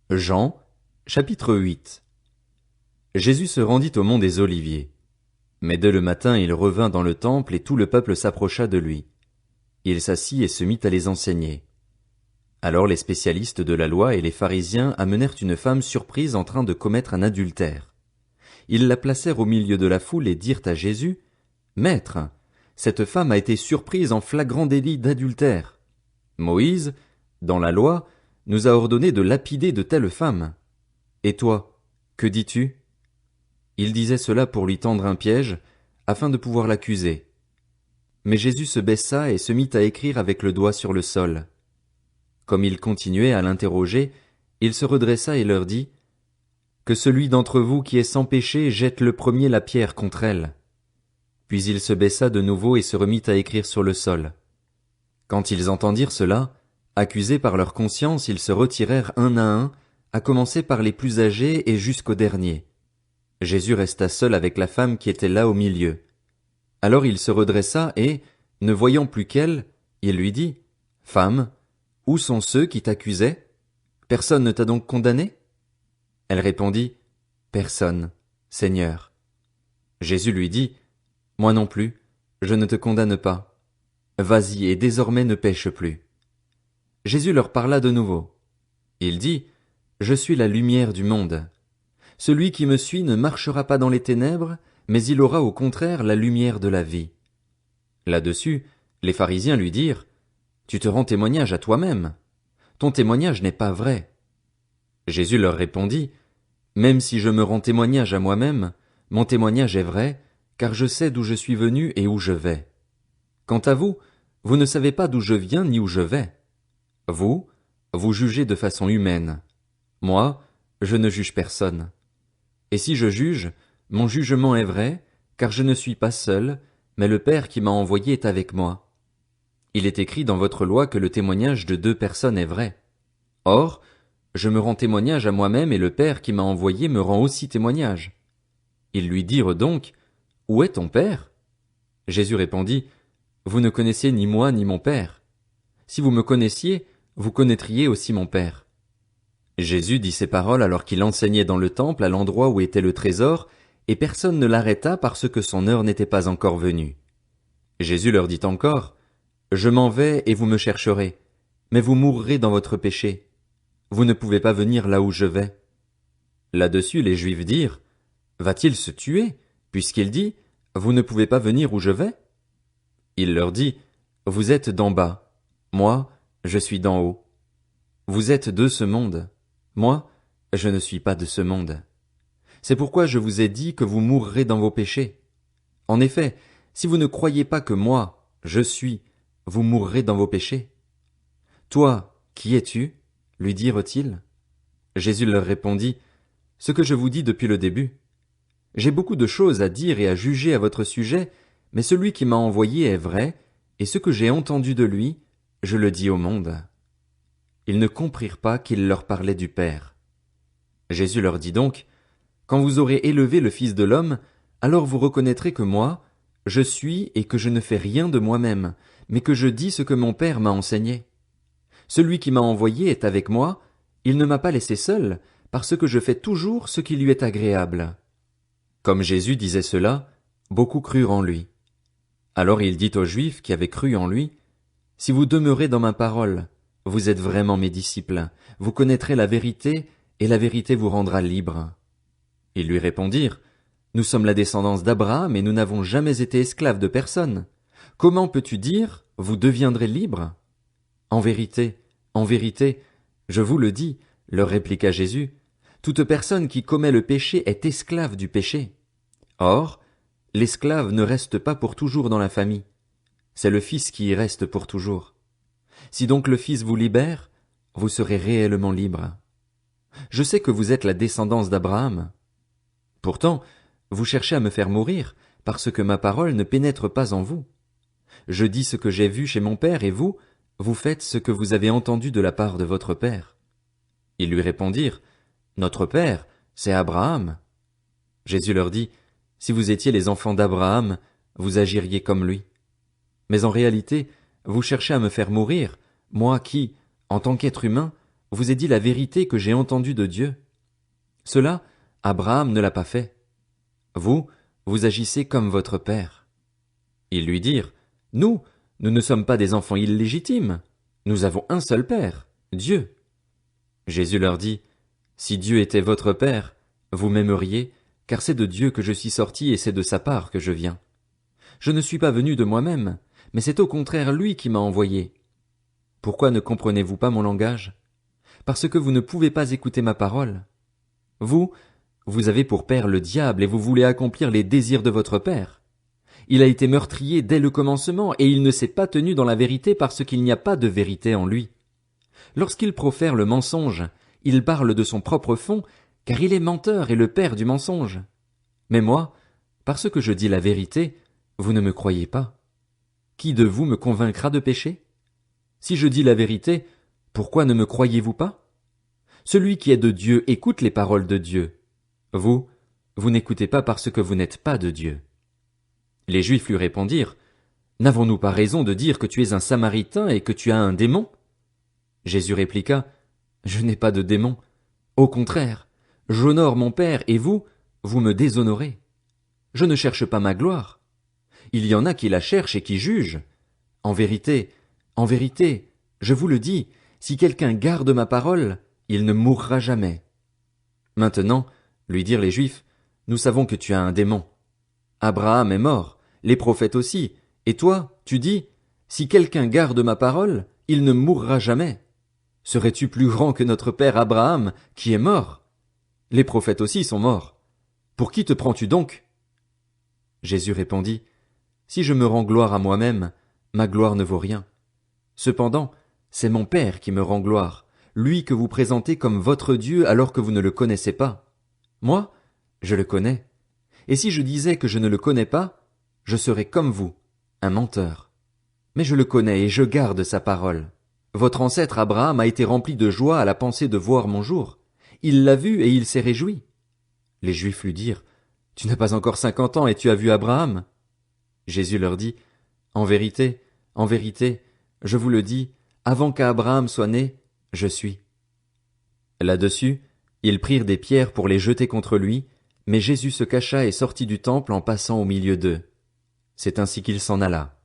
Jean, chapitre 8. Jésus se rendit au mont des Oliviers. Mais dès le matin il revint dans le temple et tout le peuple s'approcha de lui. Il s'assit et se mit à les enseigner. Alors les spécialistes de la loi et les pharisiens amenèrent une femme surprise en train de commettre un adultère. Ils la placèrent au milieu de la foule et dirent à Jésus, « Maître, cette femme a été surprise en flagrant délit d'adultère. Moïse, dans la loi, nous a ordonné de lapider de telles femmes. Et toi, que dis-tu » Il disait cela pour lui tendre un piège, afin de pouvoir l'accuser. Mais Jésus se baissa et se mit à écrire avec le doigt sur le sol. Comme il continuait à l'interroger, il se redressa et leur dit, « Que celui d'entre vous qui est sans péché jette le premier la pierre contre elle. » Puis il se baissa de nouveau et se remit à écrire sur le sol. Quand ils entendirent cela, accusés par leur conscience, ils se retirèrent un à un, à commencer par les plus âgés et jusqu'au dernier. Jésus resta seul avec la femme qui était là au milieu. Alors il se redressa et, ne voyant plus qu'elle, il lui dit, « Femme, où sont ceux qui t'accusaient? Personne ne t'a donc condamné ?» Elle répondit, « Personne, Seigneur. » Jésus lui dit, « Moi non plus, je ne te condamne pas. Vas-y et désormais ne pêche plus. » Jésus leur parla de nouveau. Il dit, « Je suis la lumière du monde. Celui qui me suit ne marchera pas dans les ténèbres, mais il aura au contraire la lumière de la vie. » Là-dessus, les pharisiens lui dirent, « Tu te rends témoignage à toi-même. Ton témoignage n'est pas vrai. » Jésus leur répondit, « Même si je me rends témoignage à moi-même, mon témoignage est vrai, car je sais d'où je suis venu et où je vais. Quant à vous, vous ne savez pas d'où je viens ni où je vais. Vous, vous jugez de façon humaine. Moi, je ne juge personne. Et si je juge, mon jugement est vrai, car je ne suis pas seul, mais le Père qui m'a envoyé est avec moi. Il est écrit dans votre loi que le témoignage de 2 personnes est vrai. Or, je me rends témoignage à moi-même et le Père qui m'a envoyé me rend aussi témoignage. » Ils lui dirent donc, « Où est ton Père ?» Jésus répondit, « Vous ne connaissez ni moi ni mon Père. Si vous me connaissiez, vous connaîtriez aussi mon Père. » Jésus dit ces paroles alors qu'il enseignait dans le temple à l'endroit où était le trésor, et personne ne l'arrêta parce que son heure n'était pas encore venue. Jésus leur dit encore, « Je m'en vais et vous me chercherez, mais vous mourrez dans votre péché. Vous ne pouvez pas venir là où je vais. » Là-dessus les Juifs dirent, « Va-t-il se tuer, puisqu'il dit, « Vous ne pouvez pas venir où je vais ?» Il leur dit, « Vous êtes d'en bas, moi, je suis d'en haut. Vous êtes de ce monde, moi, je ne suis pas de ce monde. C'est pourquoi je vous ai dit que vous mourrez dans vos péchés. En effet, si vous ne croyez pas que moi, je suis, vous mourrez dans vos péchés. » « Toi, qui es-tu » lui dirent-ils. Jésus leur répondit, « Ce que je vous dis depuis le début. J'ai beaucoup de choses à dire et à juger à votre sujet, mais celui qui m'a envoyé est vrai, et ce que j'ai entendu de lui, je le dis au monde. » Ils ne comprirent pas qu'il leur parlait du Père. Jésus leur dit donc, « Quand vous aurez élevé le Fils de l'homme, alors vous reconnaîtrez que moi, je suis et que je ne fais rien de moi-même, mais que je dis ce que mon Père m'a enseigné. Celui qui m'a envoyé est avec moi, il ne m'a pas laissé seul, parce que je fais toujours ce qui lui est agréable. » Comme Jésus disait cela, beaucoup crurent en lui. Alors il dit aux Juifs qui avaient cru en lui, « Si vous demeurez dans ma parole, vous êtes vraiment mes disciples, vous connaîtrez la vérité, et la vérité vous rendra libre. » Ils lui répondirent, « Nous sommes la descendance d'Abraham et nous n'avons jamais été esclaves de personne. Comment peux-tu dire, vous deviendrez libres? » En vérité, je vous le dis, leur répliqua Jésus, toute personne qui commet le péché est esclave du péché. Or, l'esclave ne reste pas pour toujours dans la famille. C'est le Fils qui y reste pour toujours. Si donc le Fils vous libère, vous serez réellement libre. Je sais que vous êtes la descendance d'Abraham. Pourtant, vous cherchez à me faire mourir, parce que ma parole ne pénètre pas en vous. Je dis ce que j'ai vu chez mon Père, et vous, vous faites ce que vous avez entendu de la part de votre Père. Ils lui répondirent, « Notre Père, c'est Abraham. » Jésus leur dit, « Si vous étiez les enfants d'Abraham, vous agiriez comme lui. Mais en réalité, vous cherchez à me faire mourir, moi qui, en tant qu'être humain, vous ai dit la vérité que j'ai entendue de Dieu. Cela, Abraham ne l'a pas fait. Vous, vous agissez comme votre père. » Ils lui dirent, « Nous ne sommes pas des enfants illégitimes. Nous avons un seul père, Dieu. » Jésus leur dit, « Si Dieu était votre père, vous m'aimeriez, car c'est de Dieu que je suis sorti et c'est de sa part que je viens. Je ne suis pas venu de moi-même, mais c'est au contraire lui qui m'a envoyé. Pourquoi ne comprenez-vous pas mon langage? Parce que vous ne pouvez pas écouter ma parole. Vous avez pour père le diable et vous voulez accomplir les désirs de votre père. Il a été meurtrier dès le commencement et il ne s'est pas tenu dans la vérité parce qu'il n'y a pas de vérité en lui. Lorsqu'il profère le mensonge, il parle de son propre fond, car il est menteur et le père du mensonge. Mais moi, parce que je dis la vérité, vous ne me croyez pas. Qui de vous me convaincra de péché? Si je dis la vérité, pourquoi ne me croyez-vous pas? Celui qui est de Dieu écoute les paroles de Dieu. Vous n'écoutez pas parce que vous n'êtes pas de Dieu. Les Juifs lui répondirent, « N'avons-nous pas raison de dire que tu es un Samaritain et que tu as un démon? » Jésus répliqua, « Je n'ai pas de démon. Au contraire, j'honore mon Père et vous me déshonorez. Je ne cherche pas ma gloire. Il y en a qui la cherchent et qui jugent. En vérité, je vous le dis, si quelqu'un garde ma parole, il ne mourra jamais. » Maintenant, lui dirent les Juifs, « Nous savons que tu as un démon. Abraham est mort, les prophètes aussi, et toi, tu dis, si quelqu'un garde ma parole, il ne mourra jamais. Serais-tu plus grand que notre père Abraham, qui est mort? Les prophètes aussi sont morts. Pour qui te prends-tu donc? » Jésus répondit, « Si je me rends gloire à moi-même, ma gloire ne vaut rien. Cependant, c'est mon Père qui me rend gloire, lui que vous présentez comme votre Dieu alors que vous ne le connaissez pas. Moi, je le connais. Et si je disais que je ne le connais pas, je serais comme vous, un menteur. Mais je le connais et je garde sa parole. Votre ancêtre Abraham a été rempli de joie à la pensée de voir mon jour. Il l'a vu et il s'est réjoui. » Les Juifs lui dirent, « Tu n'as pas encore 50 ans et tu as vu Abraham? » Jésus leur dit, « En vérité, je vous le dis, avant qu'Abraham soit né, je suis. » Là-dessus, ils prirent des pierres pour les jeter contre lui, mais Jésus se cacha et sortit du temple en passant au milieu d'eux. C'est ainsi qu'il s'en alla.